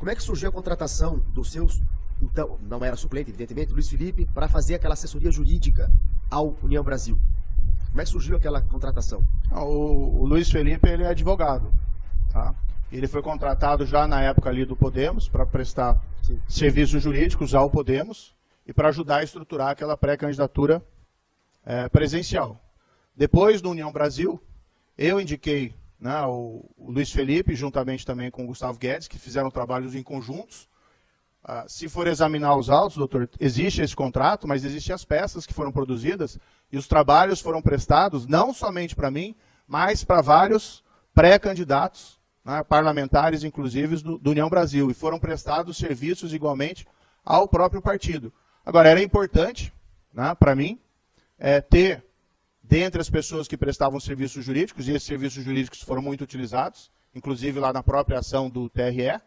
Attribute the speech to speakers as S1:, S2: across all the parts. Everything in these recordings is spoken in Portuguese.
S1: Como é que surgiu a contratação dos seus, então, não era suplente, evidentemente, Luiz Felipe, para fazer aquela assessoria jurídica ao União Brasil? Como é que surgiu aquela contratação?
S2: O Luiz Felipe, ele é advogado, tá? Ele foi contratado já na época ali do Podemos para prestar serviços jurídicos ao Podemos e para ajudar a estruturar aquela pré-candidatura presencial. Depois do União Brasil, eu indiquei, né, o Luiz Felipe, juntamente também com o Gustavo Guedes, que fizeram trabalhos em conjuntos. Se for examinar os autos, doutor, existe esse contrato, mas existem as peças que foram produzidas e os trabalhos foram prestados não somente para mim, mas para vários pré-candidatos, né, parlamentares, inclusive, do União Brasil, e foram prestados serviços igualmente ao próprio partido. Agora, era importante, né, para mim, ter, dentre as pessoas que prestavam serviços jurídicos, e esses serviços jurídicos foram muito utilizados, inclusive lá na própria ação do TRE,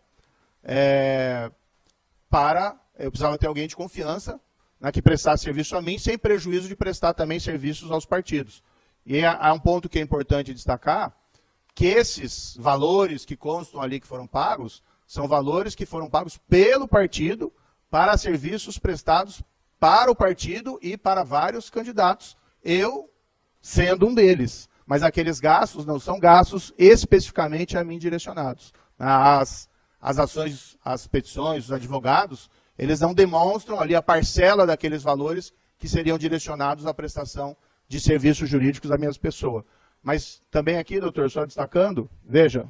S2: eu precisava ter alguém de confiança, né, que prestasse serviço a mim, sem prejuízo de prestar também serviços aos partidos. E há um ponto que é importante destacar, que esses valores que constam ali que foram pagos, são valores que foram pagos pelo partido para serviços prestados para o partido e para vários candidatos, eu sendo um deles. Mas aqueles gastos não são gastos especificamente a mim direcionados. As ações, as petições, os advogados, eles não demonstram ali a parcela daqueles valores que seriam direcionados à prestação de serviços jurídicos à minha pessoa. Mas também aqui, doutor, só destacando, veja,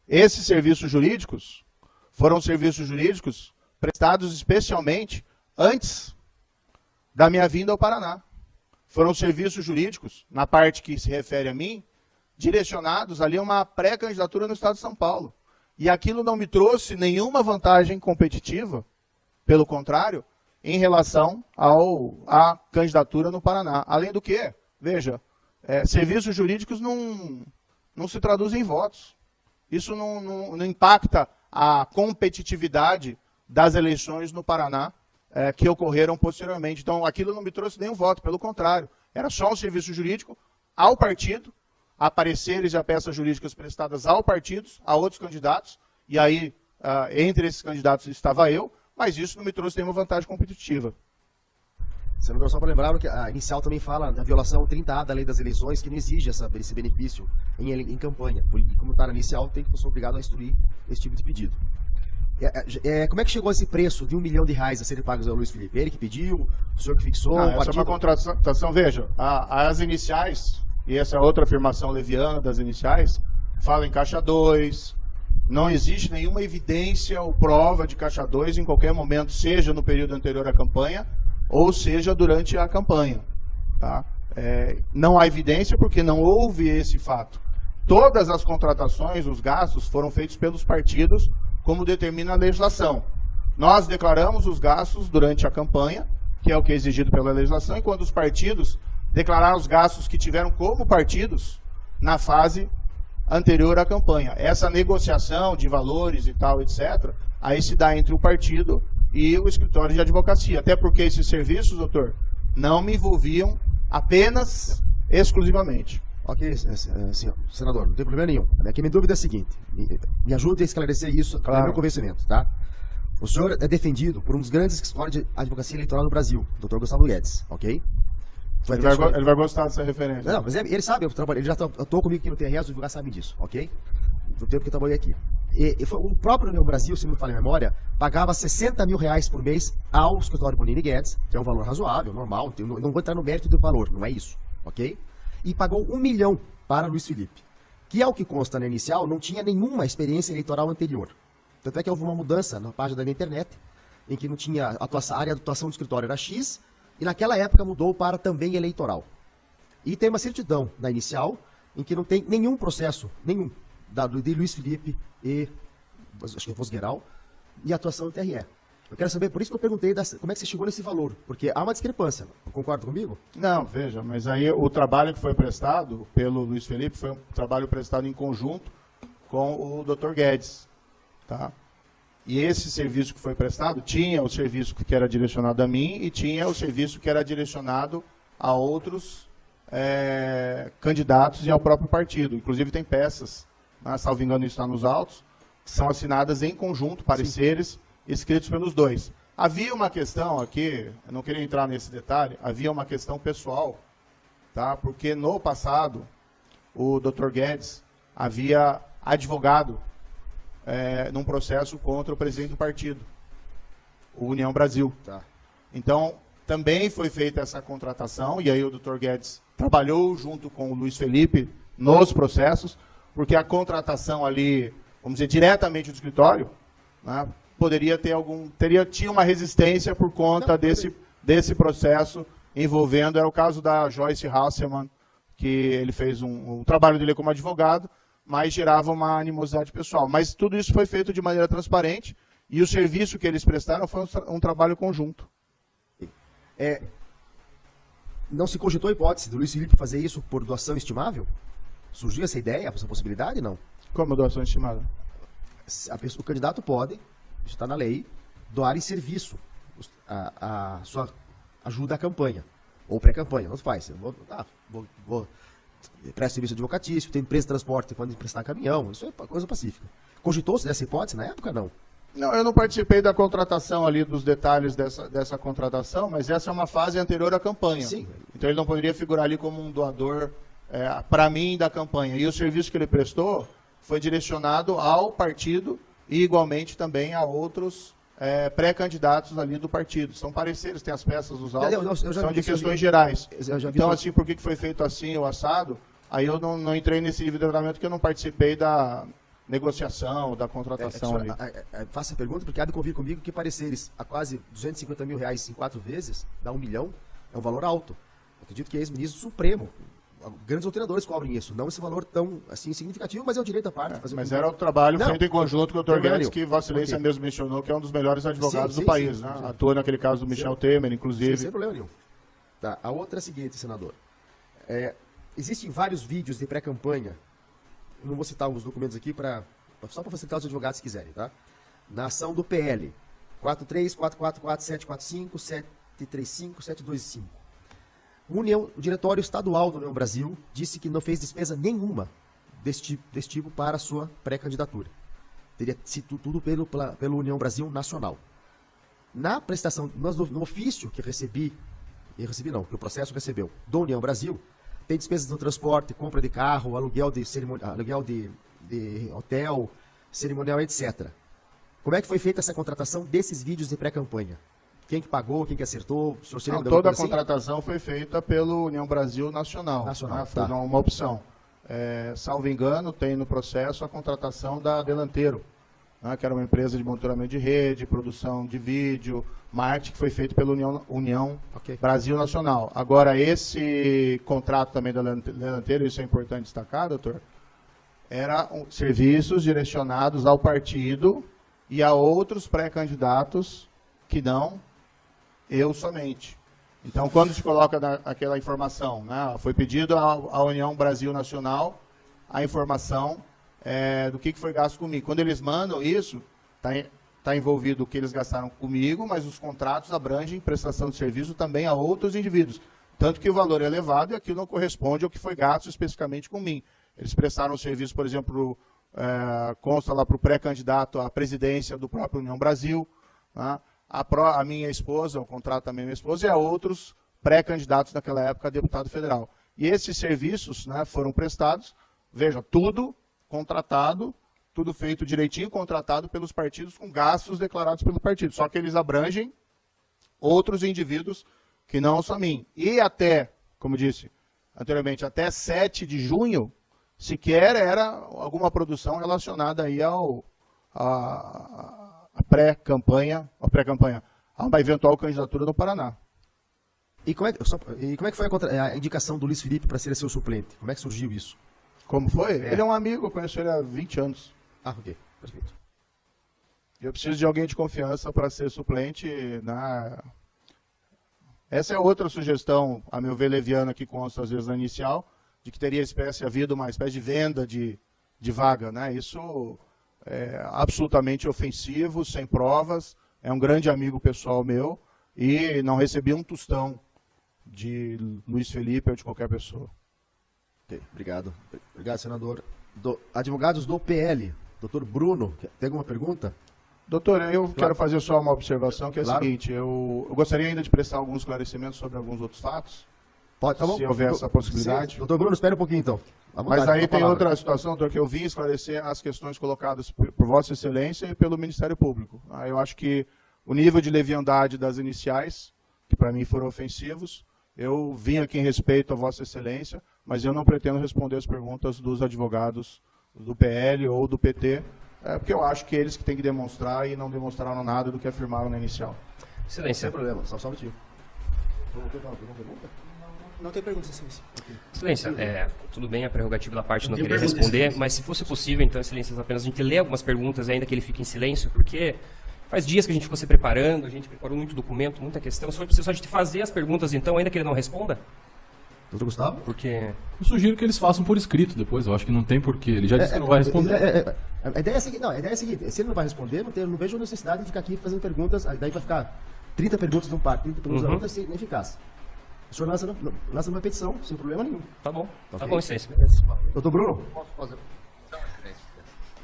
S2: esses serviços jurídicos foram serviços jurídicos prestados especialmente antes da minha vinda ao Paraná. Foram serviços jurídicos, na parte que se refere a mim, direcionados ali a uma pré-candidatura no Estado de São Paulo. E aquilo não me trouxe nenhuma vantagem competitiva, pelo contrário, em relação à candidatura no Paraná. Além do que, veja, serviços jurídicos não se traduzem em votos. Isso não impacta a competitividade das eleições no Paraná que ocorreram posteriormente. Então, aquilo não me trouxe nenhum voto, pelo contrário. Era só um serviço jurídico ao partido, a pareceres e a peças jurídicas prestadas ao partido, a outros candidatos, e aí, entre esses candidatos estava eu, mas isso não me trouxe nenhuma vantagem competitiva.
S1: Senador, só para lembrar que a inicial também fala da violação 30A da lei das eleições, que não exige esse benefício em campanha. E como está na inicial, eu sou obrigado a instruir esse tipo de pedido. Como é que chegou esse preço de R$1 milhão a serem pagos ao Luiz Felipe? Ele que pediu, o senhor que fixou?
S2: Essa é uma contratação, veja, as iniciais, e essa é outra afirmação leviana das iniciais, fala em caixa 2, não existe nenhuma evidência ou prova de caixa 2 em qualquer momento, seja no período anterior à campanha, ou seja durante a campanha. Tá? Não há evidência porque não houve esse fato. Todas as contratações, os gastos, foram feitos pelos partidos, como determina a legislação. Nós declaramos os gastos durante a campanha, que é o que é exigido pela legislação, enquanto os partidos declararam os gastos que tiveram como partidos na fase anterior à campanha. Essa negociação de valores e tal, etc., aí se dá entre o partido e o escritório de advocacia. Até porque esses serviços, doutor, não me envolviam apenas, exclusivamente.
S1: Ok, senador, não tem problema nenhum. A minha dúvida é a seguinte, me ajude a esclarecer isso, claro, no meu convencimento, tá? O senhor é defendido por um dos grandes escritórios de advocacia eleitoral do Brasil, Dr. Gustavo Guedes, ok?
S2: Ele vai gostar dessa referência.
S1: Não, mas ele sabe, ele já atuou comigo aqui no TRE, os advogados sabem disso, ok? Do tempo que eu trabalhei aqui. O próprio União Brasil, se não me falha a memória, pagava R$60 mil por mês ao escritório Bonini Guedes, que é um valor razoável, normal, não vou entrar no mérito do valor, não é isso, ok? E pagou R$1 milhão para Luiz Felipe, que, ao que consta na inicial, não tinha nenhuma experiência eleitoral anterior. Tanto é que houve uma mudança na página da internet, em que não tinha a área de atuação do escritório era X, e naquela época mudou para também eleitoral. E tem uma certidão na inicial, em que não tem nenhum processo, de Luiz Felipe e, acho que é Vosgueral, e atuação do TRE. Eu quero saber, por isso que eu perguntei como é que você chegou nesse valor, porque há uma discrepância, concorda comigo?
S2: Não, veja, mas aí o trabalho que foi prestado pelo Luiz Felipe foi um trabalho prestado em conjunto com o Dr. Guedes, tá? E esse serviço que foi prestado tinha o serviço que era direcionado a mim e tinha o serviço que era direcionado a outros candidatos e ao próprio partido. Inclusive tem peças, né, salvo engano isso está nos autos, são assinadas em conjunto, pareceres escritos pelos dois. Havia uma questão aqui, eu não queria entrar nesse detalhe, havia uma questão pessoal, tá? Porque no passado, o Dr. Guedes havia advogado num processo contra o presidente do partido, o União Brasil.
S1: Tá.
S2: Então, também foi feita essa contratação, e aí o Dr. Guedes trabalhou junto com o Luiz Felipe nos processos, porque a contratação ali, vamos dizer, diretamente do escritório, né, poderia ter tinha uma resistência por conta desse processo envolvendo, era o caso da Joyce Hasselman, que ele fez o trabalho dele como advogado, mas gerava uma animosidade pessoal. Mas tudo isso foi feito de maneira transparente, e o serviço que eles prestaram foi um trabalho conjunto.
S1: Não se cogitou a hipótese do Luiz Felipe fazer isso por doação estimável? Surgiu essa ideia, essa possibilidade? Não.
S2: Como doação estimada?
S1: O candidato pode, está na lei, doar em serviço a sua ajuda à campanha, ou pré-campanha, não faz. Vou prestar serviço advocatício, tem empresa de transporte, pode emprestar caminhão, isso é coisa pacífica. Cogitou-se dessa hipótese na época? Não.
S2: Não, eu não participei da contratação ali, dos detalhes dessa contratação, mas essa é uma fase anterior à campanha.
S1: Sim.
S2: Então ele não poderia figurar ali como um doador para mim da campanha. E o serviço que ele prestou foi direcionado ao partido e igualmente também a outros pré-candidatos ali do partido. São pareceres, tem as peças dos autos, são de questões gerais. Então, assim, por que foi feito assim, o assado? Aí eu não entrei nesse livro de tratamento porque eu não participei da negociação, da contratação ali.
S1: Faça a pergunta, porque há de convir comigo que pareceres a quase 250 mil reais em 4 vezes, dá 1 milhão, é um valor alto. Eu acredito que é ex-ministro supremo. Grandes doutrinadores cobrem isso. Não esse valor tão assim, significativo, mas é o direito à parte.
S2: Mas era o trabalho feito em conjunto com o Dr. Guedes, que Vossa Excelência mesmo mencionou, que é um dos melhores advogados do país. Sim. Atua naquele caso do Michel Temer, inclusive.
S1: Sem problema nenhum. Tá. A outra é a seguinte, senador. Existem vários vídeos de pré-campanha. Eu não vou citar os documentos aqui só para facilitar os advogados se quiserem, tá? Na ação do PL 434447745735725. O Diretório Estadual do União Brasil disse que não fez despesa nenhuma desse tipo para a sua pré-candidatura. Teria sido tudo pelo União Brasil Nacional. Na prestação, no ofício que que o processo recebeu do União Brasil, tem despesas do transporte, compra de carro, aluguel de hotel, cerimonial, etc. Como é que foi feita essa contratação desses vídeos de pré-campanha? Quem que pagou, quem que acertou?
S2: Toda a contratação foi feita pelo União Brasil Nacional. Foi uma opção. Salvo engano, tem no processo a contratação da Delanteiro, que era uma empresa de monitoramento de rede, produção de vídeo, marketing, que foi feito pela União Brasil Nacional. Agora, esse contrato também da Delanteiro, isso é importante destacar, doutor, eram serviços direcionados ao partido e a outros pré-candidatos que não eu somente. Então, quando se coloca aquela informação, foi pedido à União Brasil Nacional a informação do que foi gasto comigo. Quando eles mandam isso, está envolvido o que eles gastaram comigo, mas os contratos abrangem prestação de serviço também a outros indivíduos. Tanto que o valor é elevado e aquilo não corresponde ao que foi gasto especificamente com mim. Eles prestaram serviço, por exemplo, consta lá para o pré-candidato à presidência do próprio União Brasil, a minha esposa, o contrato da minha esposa, e a outros pré-candidatos naquela época a deputado federal. E esses serviços foram prestados, veja, tudo contratado, tudo feito direitinho, contratado pelos partidos com gastos declarados pelo partido. Só que eles abrangem outros indivíduos que não só mim. E até, como disse anteriormente, até 7 de junho, sequer era alguma produção relacionada aí a pré-campanha, a uma eventual candidatura no Paraná.
S1: E como é que foi a indicação do Luiz Felipe para ser seu suplente? Como é que surgiu isso?
S2: Como foi? Ele é um amigo, eu conheço ele há 20 anos.
S1: Ok, perfeito.
S2: Eu preciso de alguém de confiança para ser suplente. Essa é outra sugestão, a meu ver, leviana, que consta às vezes na inicial, de que teria havido uma espécie de venda de vaga. Isso é absolutamente ofensivo, sem provas, é um grande amigo pessoal meu e não recebi um tostão de Luiz Felipe ou de qualquer pessoa.
S1: Ok, obrigado. Obrigado, senador. Advogados do PL, Doutor Bruno, tem alguma pergunta?
S2: Doutor, eu quero fazer só uma observação, que é
S1: Claro.
S2: a seguinte, eu gostaria ainda de prestar alguns esclarecimentos sobre alguns outros fatos,
S1: Pode, tá bom.
S2: se houver essa possibilidade.
S1: Sim. Doutor Bruno, espere um pouquinho então. À vontade,
S2: Mas aí
S1: com a
S2: tem
S1: palavra.
S2: outra situação, doutor, que eu vim esclarecer as questões colocadas por Vossa Excelência e pelo Ministério Público. Eu acho que o nível de leviandade das iniciais, que para mim foram ofensivos, eu vim aqui em respeito a Vossa Excelência, mas eu não pretendo responder as perguntas dos advogados do PL ou do PT, porque eu acho que eles que têm que demonstrar e não demonstraram nada do que afirmaram na inicial.
S1: Sem
S3: Excelência.
S1: problema, só um minutinho. Alguma pergunta?
S4: Não tem perguntas, Excelência.
S3: Excelência, tudo bem, a prerrogativa da parte não
S4: Tem
S3: querer
S4: perguntas,
S3: responder,
S4: Excelência.
S3: mas se fosse possível, então, Excelência, apenas a gente ler algumas perguntas, ainda que ele fique em silêncio, porque faz dias que a gente ficou se preparando, a gente preparou muito documento, muita questão. Se for preciso a gente fazer as perguntas, então, ainda que ele não responda,
S1: Doutor Gustavo?
S3: porque...
S5: Eu sugiro que eles façam por escrito depois, eu acho que não tem porquê. Ele já disse que não vai responder.
S1: A ideia é a seguinte, se ele não vai responder, não vejo necessidade de ficar aqui fazendo perguntas, daí vai ficar 30 perguntas de um par, 30 perguntas da outra, assim, ineficaz. O senhor lança uma petição, sem problema nenhum.
S3: Tá bom, tá
S1: Ok.
S3: bom, Excelência.
S1: Doutor Bruno?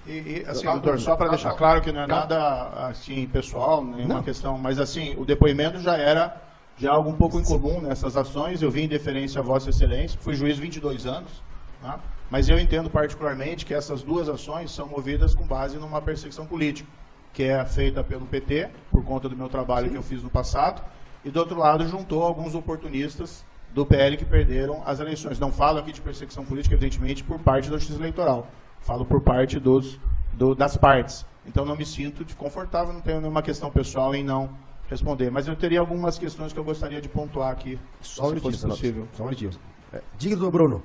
S2: E assim, doutor, só para deixar claro que não é nada assim pessoal, nenhuma
S1: Não.
S2: questão, mas assim, o depoimento já era algo um pouco incomum nessas ações. Eu vim em deferência a Vossa Excelência, fui juiz 22 anos, tá? Mas eu entendo particularmente que essas duas ações são movidas com base numa perseguição política, que é feita pelo PT, por conta do meu trabalho que eu fiz no passado, e do outro lado juntou alguns oportunistas do PL que perderam as eleições. Não falo aqui de perseguição política, evidentemente, por parte da Justiça Eleitoral. Falo por parte das partes. Então não me sinto confortável, não tenho nenhuma questão pessoal em não responder. Mas eu teria algumas questões que eu gostaria de pontuar aqui,
S1: Só um
S2: se
S1: minutinho,
S2: fosse possível.
S1: Só um minutinho. Diga, doutor Bruno.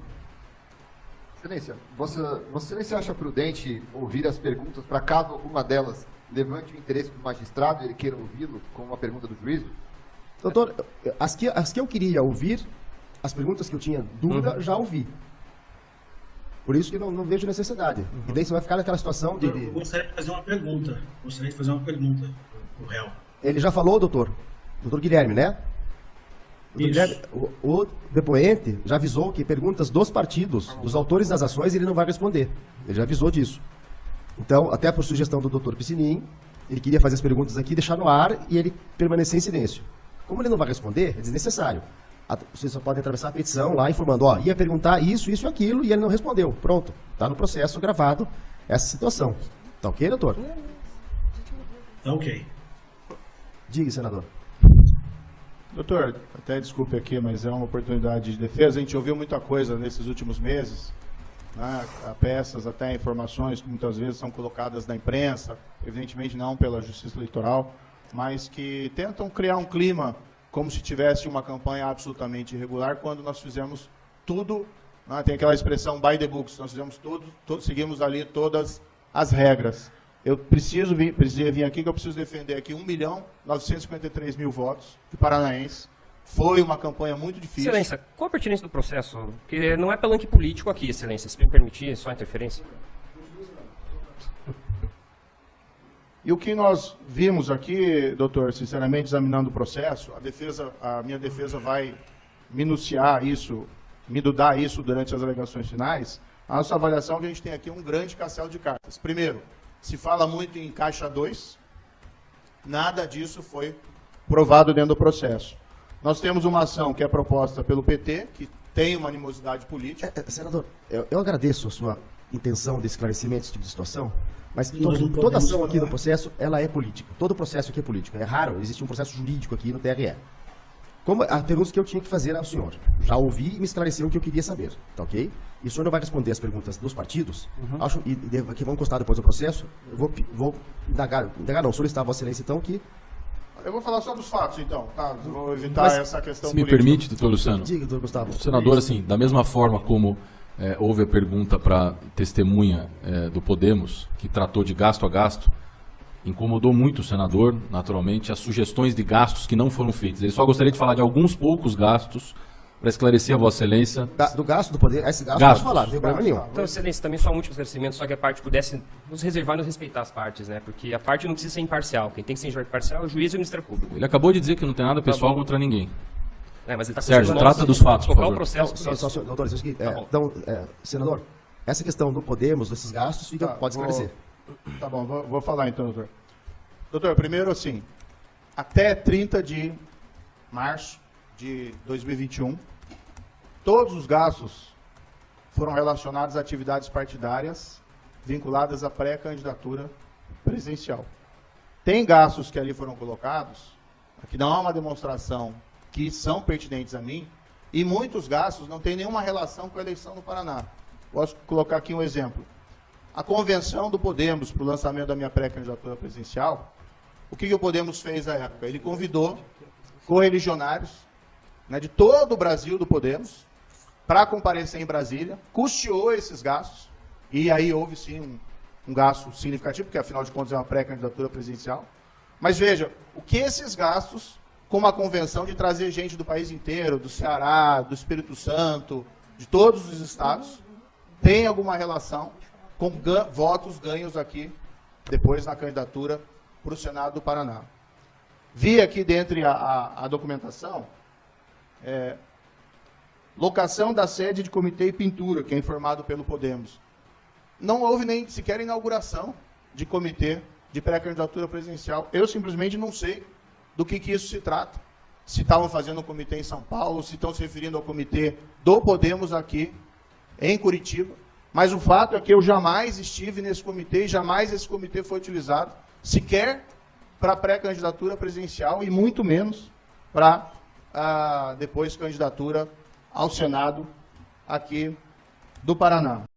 S6: Excelência, Vossa Excelência acha prudente ouvir as perguntas para caso alguma delas levante o interesse do magistrado e ele queira ouvi-lo com uma pergunta do juízo?
S1: Doutor, as que eu queria ouvir, as perguntas que eu tinha dúvida, já ouvi. Por isso que não vejo necessidade. E daí você vai ficar naquela situação de...
S4: Eu gostaria de fazer uma pergunta. Pro réu.
S1: Ele já falou, doutor Guilherme, né? Doutor
S4: Isso.
S1: Guilherme, o depoente já avisou que perguntas dos partidos, dos autores das ações, ele não vai responder. Ele já avisou disso. Então, até por sugestão do doutor Piscinin, ele queria fazer as perguntas aqui, deixar no ar e ele permanecer em silêncio. Como ele não vai responder, é desnecessário. Vocês só podem atravessar a petição lá informando, ia perguntar isso e aquilo, e ele não respondeu. Pronto, está no processo gravado essa situação. Tá ok, doutor?
S4: Tá ok.
S1: Diga, senador.
S2: Doutor, até desculpe aqui, mas é uma oportunidade de defesa. A gente ouviu muita coisa nesses últimos meses, né? Peças, até informações que muitas vezes são colocadas na imprensa, evidentemente não pela Justiça Eleitoral, mas que tentam criar um clima como se tivesse uma campanha absolutamente irregular, quando nós fizemos tudo, né? Tem aquela expressão by the books, nós fizemos tudo, seguimos ali todas as regras. Eu precisei vir aqui, que eu preciso defender aqui 1.953.000 votos de paranaenses. Foi uma campanha muito difícil.
S3: Excelência, qual a pertinência do processo? Porque não é palanque político aqui, Excelência, se me permitir, só interferência.
S2: E o que nós vimos aqui, doutor, sinceramente, examinando o processo, a minha defesa vai minuciar isso, minudar isso durante as alegações finais. A nossa avaliação é que a gente tem aqui um grande castelo de cartas. Primeiro, se fala muito em caixa 2, nada disso foi provado dentro do processo. Nós temos uma ação que é proposta pelo PT, que tem uma animosidade política.
S1: Senador, eu agradeço a sua intenção de esclarecimento desse tipo de situação, mas
S4: Nós não
S1: toda
S4: podemos
S1: ação aqui
S4: falar.
S1: no processo, ela é política. Todo processo aqui é político. É raro existir um processo jurídico aqui no TRE. Como a pergunta que eu tinha que fazer ao senhor. Já ouvi e me esclareceu o que eu queria saber, tá ok? E o senhor não vai responder as perguntas dos partidos, acho, que vão constar depois do processo, eu vou indagar não, solicitar a Vossa Excelência, então, que...
S2: Eu vou falar só dos fatos, então, tá? Vou evitar
S1: Mas,
S2: essa questão
S5: Se me
S2: política.
S5: permite, doutor Luciano.
S1: Diga, doutor Gustavo.
S5: O senador, assim, da mesma forma como houve a pergunta para testemunha do Podemos, que tratou de gasto a gasto, incomodou muito o senador, naturalmente, as sugestões de gastos que não foram feitos. Ele só gostaria de falar de alguns poucos gastos para esclarecer a Vossa Excelência.
S1: Do gasto do poder, esse gasto
S5: Gastos.
S1: posso falar, não tem problema nenhum.
S3: Então, Excelência, também só um último esclarecimento, só que a parte pudesse nos reservar e nos respeitar as partes, né? Porque a parte não precisa ser imparcial. Quem tem que ser imparcial é o juiz e o Ministério Público.
S5: Ele acabou de dizer que não tem nada pessoal contra ninguém.
S3: Mas ele está
S5: Sérgio, trata dos fatos, por
S3: Qual o
S5: favor.
S3: processo?
S1: Só, doutor, isso aqui,
S3: Tá bom.
S1: então, senador, essa questão do Podemos, desses gastos, pode esclarecer.
S2: Tá bom, vou falar então, doutor. Doutor, primeiro assim, até 30 de março de 2021, todos os gastos foram relacionados a atividades partidárias vinculadas à pré-candidatura presidencial. Tem gastos que ali foram colocados, que não há uma demonstração que são pertinentes a mim, e muitos gastos não têm nenhuma relação com a eleição no Paraná. Posso colocar aqui um exemplo. A convenção do Podemos para o lançamento da minha pré-candidatura presidencial, o que o Podemos fez na época? Ele convidou correligionários, né, de todo o Brasil do Podemos para comparecer em Brasília, custeou esses gastos, e aí houve sim um gasto significativo, porque afinal de contas é uma pré-candidatura presidencial. Mas veja, o que esses gastos, com uma convenção de trazer gente do país inteiro, do Ceará, do Espírito Santo, de todos os estados, tem alguma relação com votos ganhos aqui, depois na candidatura para o Senado do Paraná. Vi aqui dentre a documentação, locação da sede de comitê e pintura, que é informado pelo Podemos. Não houve nem sequer inauguração de comitê de pré-candidatura presidencial. Eu simplesmente não sei do que isso se trata. Se estavam fazendo um comitê em São Paulo, se estão se referindo ao comitê do Podemos aqui em Curitiba. Mas o fato é que eu jamais estive nesse comitê e jamais esse comitê foi utilizado, sequer para pré-candidatura presidencial e muito menos para depois candidatura ao Senado aqui do Paraná.